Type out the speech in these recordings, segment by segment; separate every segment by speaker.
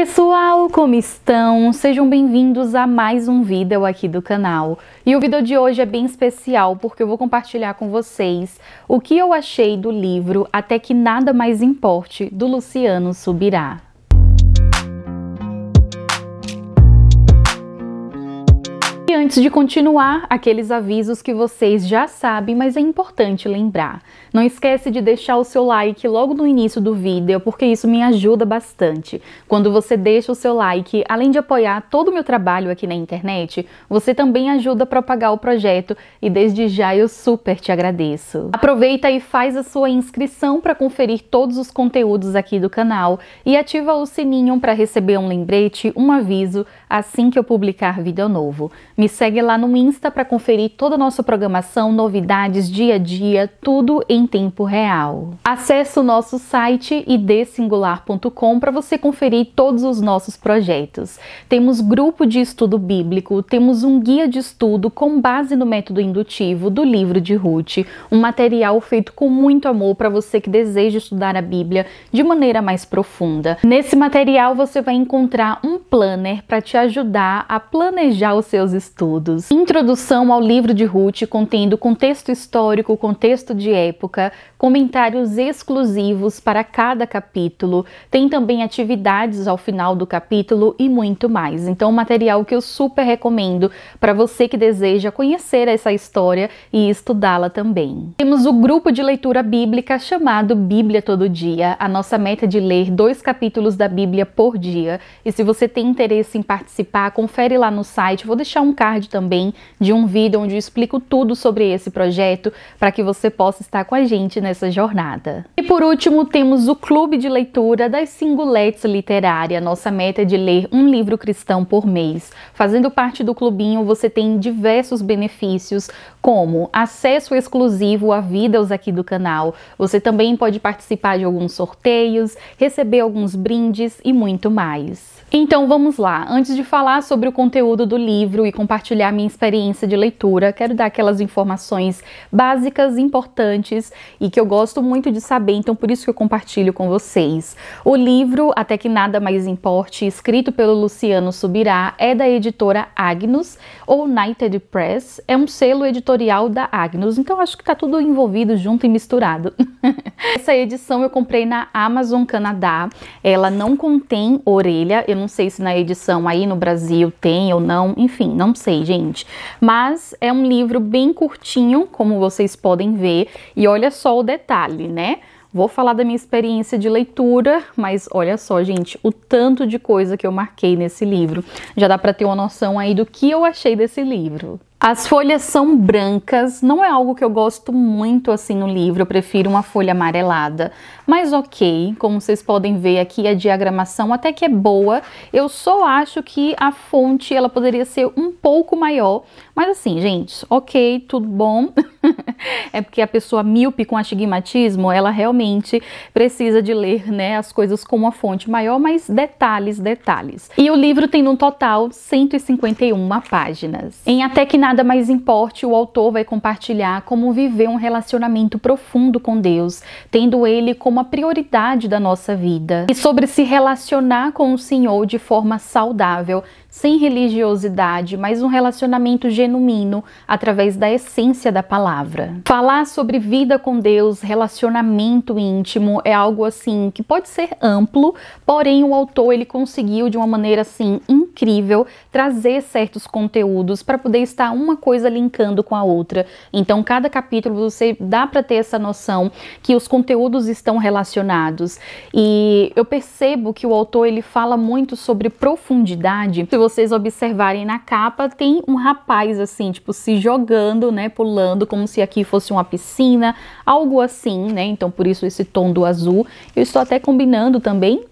Speaker 1: pessoal, como estão? Sejam bem-vindos a mais um vídeo aqui do canal. E o vídeo de hoje é bem especial porque eu vou compartilhar com vocês o que eu achei do livro Até que Nada Mais Importe, do Luciano Subirá. E antes de continuar, aqueles avisos que vocês já sabem, mas é importante lembrar. Não esquece de deixar o seu like logo no início do vídeo, porque isso me ajuda bastante. Quando você deixa o seu like, além de apoiar todo o meu trabalho aqui na internet, você também ajuda a propagar o projeto e desde já eu super te agradeço. Aproveita e faz a sua inscrição para conferir todos os conteúdos aqui do canal e ativa o sininho para receber um lembrete, um aviso assim que eu publicar vídeo novo. Me segue lá no Insta para conferir toda a nossa programação, novidades, dia a dia, tudo em tempo real. Acesse o nosso site idsingular.com para você conferir todos os nossos projetos. Temos grupo de estudo bíblico, temos um guia de estudo com base no método indutivo do livro de Ruth, um material feito com muito amor para você que deseja estudar a Bíblia de maneira mais profunda. Nesse material você vai encontrar um planner para te ajudar a planejar os seus estudos. Introdução ao livro de Ruth, contendo contexto histórico, contexto de época, comentários exclusivos para cada capítulo, tem também atividades ao final do capítulo e muito mais. Então, um material que eu super recomendo para você que deseja conhecer essa história e estudá-la também. Temos o grupo de leitura bíblica chamado Bíblia Todo Dia. A nossa meta é de ler 2 capítulos da Bíblia por dia. E se você tem interesse em participar, confere lá no site. Vou deixar um card também de um vídeo onde eu explico tudo sobre esse projeto para que você possa estar com a gente nessa jornada. E por último, temos o clube de leitura das Singulettes Literária. Nossa meta é de ler um livro cristão por mês. Fazendo parte do clubinho, você tem diversos benefícios, como acesso exclusivo a vídeos aqui do canal. Você também pode participar de alguns sorteios, receber alguns brindes e muito mais. Então vamos lá, antes de falar sobre o conteúdo do livro e compartilhar minha experiência de leitura, quero dar aquelas informações básicas, importantes e que eu gosto muito de saber, então por isso que eu compartilho com vocês. O livro Até que Nada Mais Importe, escrito pelo Luciano Subirá, é da editora Agnus ou United Press, é um selo editorial da Agnus, então acho que tá tudo envolvido junto e misturado. Essa edição eu comprei na Amazon Canadá, ela não contém orelha, eu não sei se na edição aí no Brasil tem ou não, enfim, não sei, gente. Mas é um livro bem curtinho, como vocês podem ver, e olha só o detalhe, né? Vou falar da minha experiência de leitura, mas olha só, gente, o tanto de coisa que eu marquei nesse livro. Já dá para ter uma noção aí do que eu achei desse livro. As folhas são brancas, não é algo que eu gosto muito assim no livro, eu prefiro uma folha amarelada, mas ok, como vocês podem ver aqui a diagramação até que é boa, eu só acho que a fonte ela poderia ser um pouco maior, mas assim, gente, ok, tudo bom, é porque a pessoa míope com astigmatismo, ela realmente precisa de ler, né, as coisas com uma fonte maior, mas detalhes. E o livro tem no total 151 páginas. Em Até que Nada Mais Importe, o autor vai compartilhar como viver um relacionamento profundo com Deus, tendo Ele como a prioridade da nossa vida, e sobre se relacionar com o Senhor de forma saudável, sem religiosidade, mas um relacionamento genuíno através da essência da palavra. Falar sobre vida com Deus, relacionamento íntimo, é algo assim que pode ser amplo, porém o autor ele conseguiu de uma maneira assim incrível trazer certos conteúdos para poder estar uma coisa linkando com a outra. Então cada capítulo você dá para ter essa noção que os conteúdos estão relacionados. E eu percebo que o autor ele fala muito sobre profundidade. Se vocês observarem na capa, tem um rapaz assim, tipo, se jogando, né, pulando, como se aqui fosse uma piscina, algo assim, né, então por isso esse tom do azul. Eu estou até combinando também,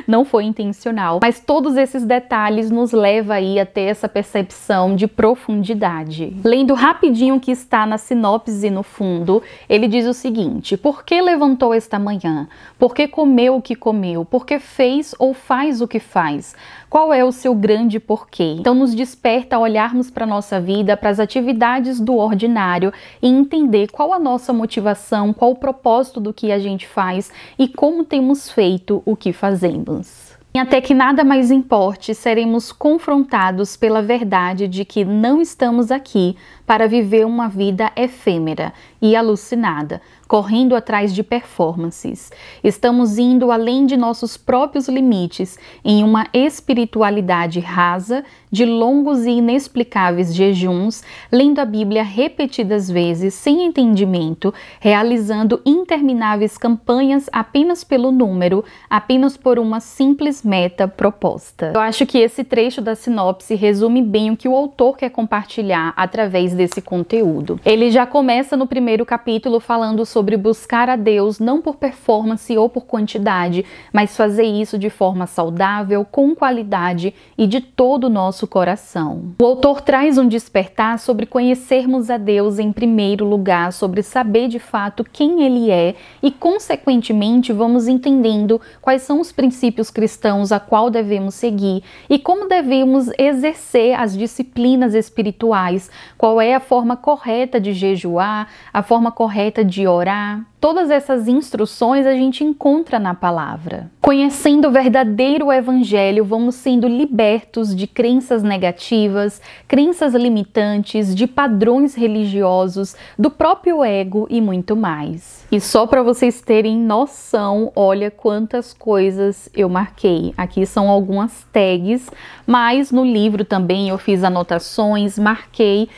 Speaker 1: não foi intencional, mas todos esses detalhes nos levam aí a ter essa percepção de profundidade. Lendo rapidinho o que está na sinopse no fundo, ele diz o seguinte: por que levantou esta manhã? Por que comeu o que comeu? Por que fez ou faz o que faz? Qual é o seu grande porquê? Então nos desperta a olharmos para a nossa vida, para as atividades do ordinário e entender qual a nossa motivação, qual o propósito do que a gente faz e como temos feito o que fazemos. E até que nada mais importe, seremos confrontados pela verdade de que não estamos aqui para viver uma vida efêmera e alucinada, correndo atrás de performances. Estamos indo além de nossos próprios limites em uma espiritualidade rasa, de longos e inexplicáveis jejuns, lendo a Bíblia repetidas vezes sem entendimento, realizando intermináveis campanhas apenas pelo número, apenas por uma simples meta proposta. Eu acho que esse trecho da sinopse resume bem o que o autor quer compartilhar através desse conteúdo. Ele já começa no primeiro capítulo falando sobre buscar a Deus não por performance ou por quantidade, mas fazer isso de forma saudável, com qualidade e de todo o nosso coração. O autor traz um despertar sobre conhecermos a Deus em primeiro lugar, sobre saber de fato quem Ele é e, consequentemente, vamos entendendo quais são os princípios cristãos a qual devemos seguir e como devemos exercer as disciplinas espirituais, qual é a forma correta de jejuar, a forma correta de orar. Todas essas instruções a gente encontra na palavra. Conhecendo o verdadeiro evangelho, vamos sendo libertos de crenças negativas, crenças limitantes, de padrões religiosos, do próprio ego e muito mais. E só para vocês terem noção, olha quantas coisas eu marquei. Aqui são algumas tags, mas no livro também eu fiz anotações, marquei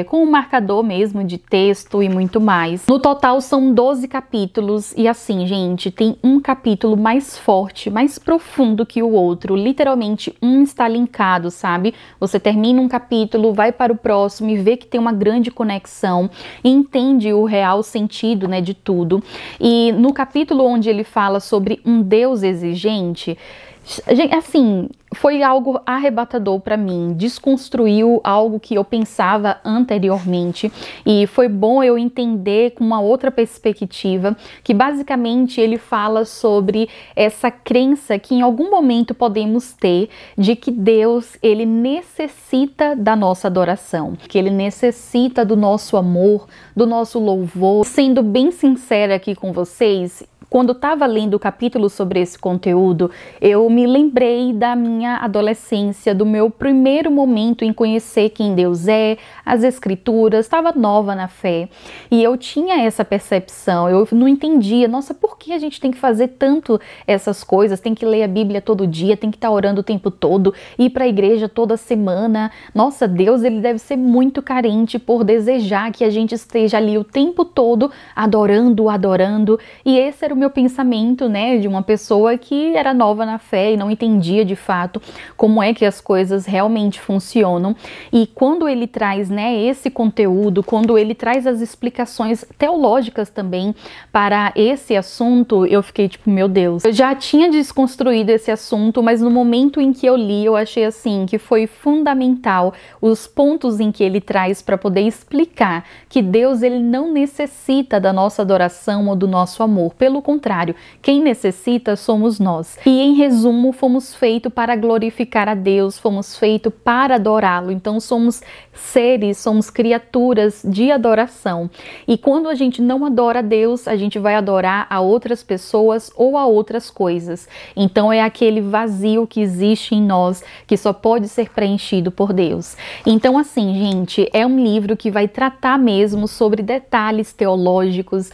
Speaker 1: com um marcador mesmo de texto e muito mais. No total são 12 capítulos e assim, gente, tem um capítulo mais forte, mais profundo que o outro. Literalmente um está linkado, sabe? Você termina um capítulo, vai para o próximo e vê que tem uma grande conexão e entende o real sentido, né, de tudo. E no capítulo onde ele fala sobre um Deus exigente, assim, foi algo arrebatador para mim, desconstruiu algo que eu pensava anteriormente e foi bom eu entender com uma outra perspectiva, que basicamente ele fala sobre essa crença que em algum momento podemos ter de que Deus, ele necessita da nossa adoração, que ele necessita do nosso amor, do nosso louvor. Sendo bem sincera aqui com vocês, quando eu estava lendo o capítulo sobre esse conteúdo, eu me lembrei da minha adolescência, do meu primeiro momento em conhecer quem Deus é, as escrituras, estava nova na fé. E eu tinha essa percepção, eu não entendia, nossa, por que a gente tem que fazer tanto essas coisas? Tem que ler a Bíblia todo dia, tem que estar orando o tempo todo, ir para a igreja toda semana. Nossa, Deus, ele deve ser muito carente por desejar que a gente esteja ali o tempo todo adorando. E esse era o meu pensamento, né, de uma pessoa que era nova na fé e não entendia de fato como é que as coisas realmente funcionam. E quando ele traz, né, esse conteúdo, quando ele traz as explicações teológicas também para esse assunto, eu fiquei tipo, meu Deus, eu já tinha desconstruído esse assunto, mas no momento em que eu li, eu achei assim que foi fundamental os pontos em que ele traz para poder explicar que Deus, ele não necessita da nossa adoração ou do nosso amor, pelo contrário, quem necessita somos nós. E em resumo, fomos feitos para glorificar a Deus, fomos feitos para adorá-lo. Então somos seres, somos criaturas de adoração. E quando a gente não adora a Deus, a gente vai adorar a outras pessoas ou a outras coisas. Então é aquele vazio que existe em nós, que só pode ser preenchido por Deus. Então assim, gente, é um livro que vai tratar mesmo sobre detalhes teológicos,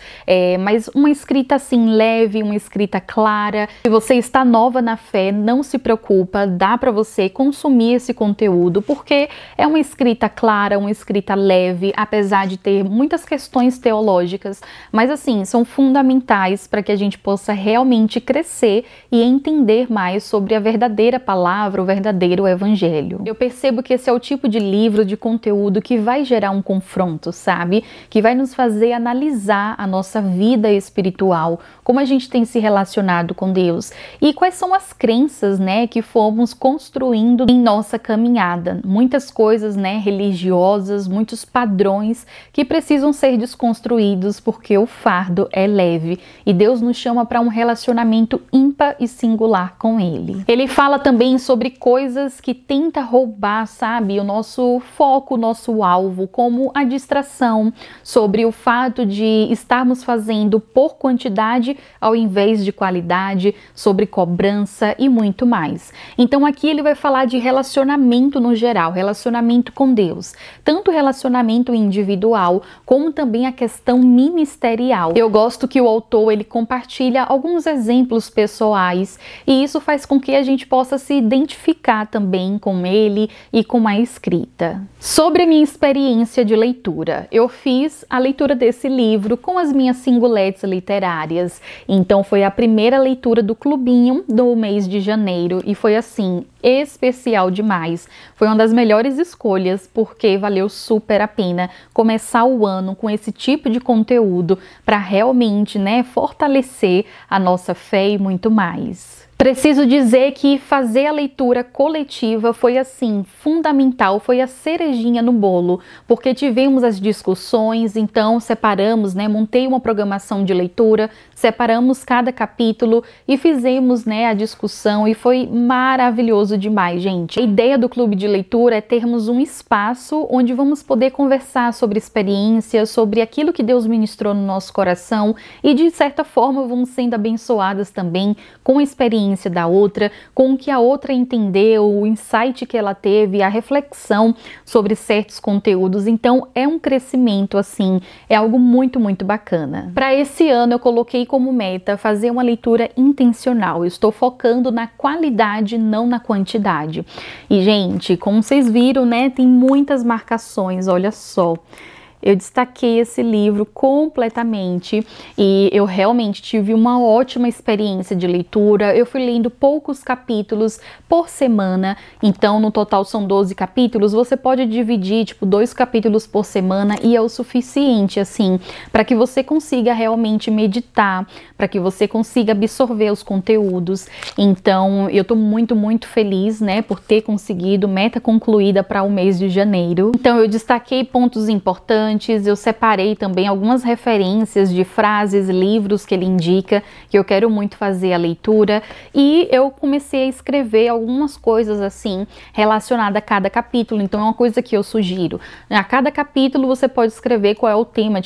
Speaker 1: mas uma escrita assim leve, uma escrita clara. Se você está nova na fé, não se preocupa, dá para você consumir esse conteúdo, porque é uma escrita clara, uma escrita leve, apesar de ter muitas questões teológicas, mas assim, são fundamentais para que a gente possa realmente crescer e entender mais sobre a verdadeira palavra, o verdadeiro evangelho. Eu percebo que esse é o tipo de livro, de conteúdo que vai gerar um confronto, sabe? Que vai nos fazer analisar a nossa vida espiritual, como a gente tem se relacionado com Deus e quais são as crenças, né, que fomos construindo em nossa caminhada. Muitas coisas, né, religiosas, muitos padrões que precisam ser desconstruídos porque o fardo é leve e Deus nos chama para um relacionamento ímpar e singular com Ele. Ele fala também sobre coisas que tenta roubar, sabe, o nosso foco, o nosso alvo, como a distração, sobre o fato de estarmos fazendo por quantidade quantidade ao invés de qualidade, sobre cobrança e muito mais. Então aqui ele vai falar de relacionamento no geral, relacionamento com Deus, tanto relacionamento individual como também a questão ministerial. Eu gosto que o autor ele compartilha alguns exemplos pessoais e isso faz com que a gente possa se identificar também com ele e com a escrita. Sobre a minha experiência de leitura, eu fiz a leitura desse livro com as minhas singuletes literárias, então foi a primeira leitura do clubinho do mês de janeiro e foi assim, especial demais. Foi uma das melhores escolhas porque valeu super a pena começar o ano com esse tipo de conteúdo para realmente, fortalecer a nossa fé e muito mais. Preciso dizer que fazer a leitura coletiva foi assim, fundamental, foi a cerejinha no bolo, porque tivemos as discussões, então separamos, montei uma programação de leitura, separamos cada capítulo e fizemos, a discussão e foi maravilhoso demais, gente. A ideia do clube de leitura é termos um espaço onde vamos poder conversar sobre experiências, sobre aquilo que Deus ministrou no nosso coração e de certa forma vamos sendo abençoadas também com a experiência da outra, com o que a outra entendeu, o insight que ela teve, a reflexão sobre certos conteúdos. Então é um crescimento assim, é algo muito, muito bacana. Para esse ano eu coloquei como meta fazer uma leitura intencional. Eu estou focando na qualidade, não na quantidade. E gente, como vocês viram, tem muitas marcações, olha só. Eu destaquei esse livro completamente e eu realmente tive uma ótima experiência de leitura. Eu fui lendo poucos capítulos por semana, então no total são 12 capítulos. Você pode dividir, 2 capítulos por semana e é o suficiente, assim, para que você consiga realmente meditar, para que você consiga absorver os conteúdos. Então eu tô muito, muito feliz, por ter conseguido meta concluída para o mês de janeiro. Então eu destaquei pontos importantes. Eu separei também algumas referências de frases, livros que ele indica, que eu quero muito fazer a leitura, e eu comecei a escrever algumas coisas assim, relacionadas a cada capítulo. Então é uma coisa que eu sugiro. A cada capítulo você pode escrever qual é o tema,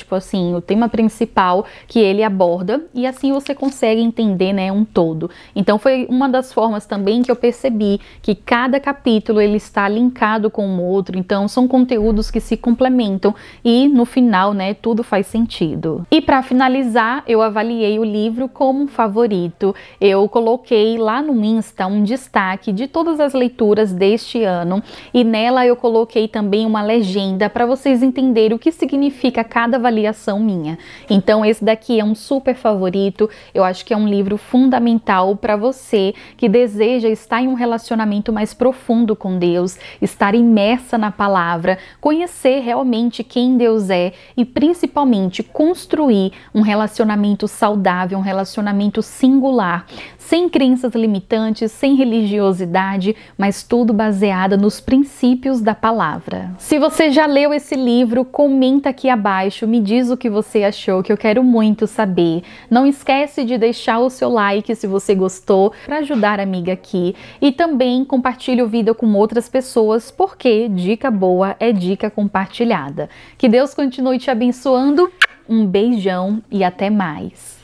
Speaker 1: o tema principal que ele aborda, e assim você consegue entender, um todo. Então foi uma das formas também que eu percebi que cada capítulo ele está linkado com o outro, então são conteúdos que se complementam e no final, tudo faz sentido. E para finalizar, eu avaliei o livro como um favorito. Eu coloquei lá no Insta um destaque de todas as leituras deste ano e nela eu coloquei também uma legenda para vocês entenderem o que significa cada avaliação minha. Então esse daqui é um super favorito. Eu acho que é um livro fundamental para você que deseja estar em um relacionamento mais profundo com Deus, estar imersa na palavra, conhecer realmente quem Deus é e principalmente construir um relacionamento saudável, um relacionamento singular, sem crenças limitantes, sem religiosidade, mas tudo baseado nos princípios da palavra. Se você já leu esse livro, comenta aqui abaixo, me diz o que você achou, que eu quero muito saber. Não esquece de deixar o seu like se você gostou, para ajudar a amiga aqui, e também compartilhe o vídeo com outras pessoas, porque dica boa é dica compartilhada. Que Deus continue te abençoando, um beijão e até mais.